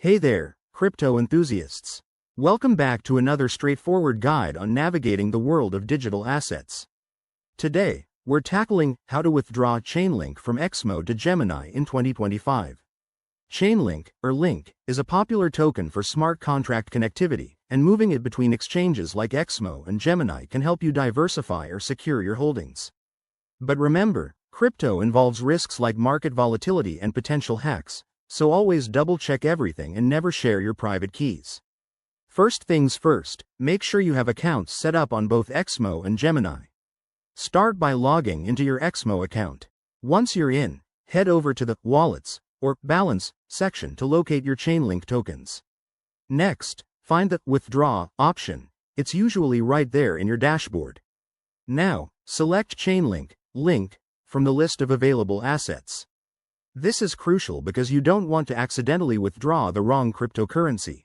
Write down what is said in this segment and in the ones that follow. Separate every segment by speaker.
Speaker 1: Hey there, crypto enthusiasts. Welcome back to another straightforward guide on navigating the world of digital assets. Today, we're tackling how to withdraw Chainlink from Exmo to Gemini in 2025. Chainlink, or Link, is a popular token for smart contract connectivity, and moving it between exchanges like Exmo and Gemini can help you diversify or secure your holdings. But remember, crypto involves risks like market volatility and potential hacks, so always double-check everything and never share your private keys. First things first, make sure you have accounts set up on both Exmo and Gemini. Start by logging into your Exmo account. Once you're in, head over to the Wallets or Balance section to locate your Chainlink tokens. Next, find the Withdraw option. It's usually right there in your dashboard. Now, select Chainlink, Link, from the list of available assets. This is crucial because you don't want to accidentally withdraw the wrong cryptocurrency.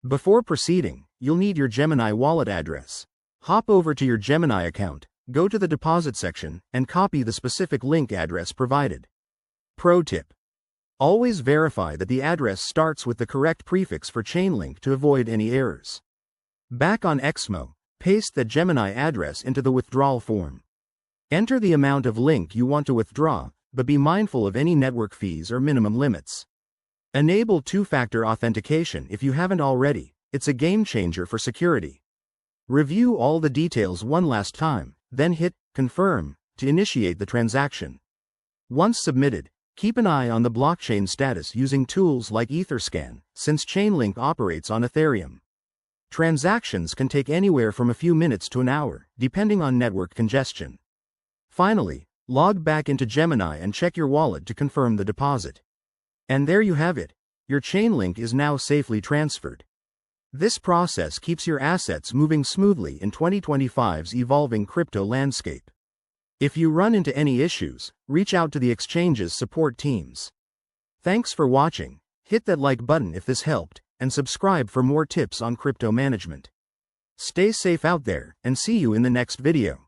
Speaker 1: Before proceeding, you'll need your Gemini wallet address. Hop over to your Gemini account, go to the deposit section, and copy the specific link address provided. Pro tip: always verify that the address starts with the correct prefix for Chainlink to avoid any errors. Back on Exmo, paste the Gemini address into the withdrawal form. Enter the amount of Link you want to withdraw, but be mindful of any network fees or minimum limits. Enable two-factor authentication if you haven't already. It's a game changer for security. Review all the details one last time, then hit Confirm to initiate the transaction. Once submitted, keep an eye on the blockchain status using tools like Etherscan, since Chainlink operates on Ethereum. Transactions can take anywhere from a few minutes to an hour, depending on network congestion. Finally, log back into Gemini and check your wallet to confirm the deposit. And there you have it. Your Chainlink is now safely transferred. This process keeps your assets moving smoothly in 2025's evolving crypto landscape. If you run into any issues, reach out to the exchange's support teams. Thanks for watching. Hit that like button if this helped, and subscribe for more tips on crypto management. Stay safe out there, and see you in the next video.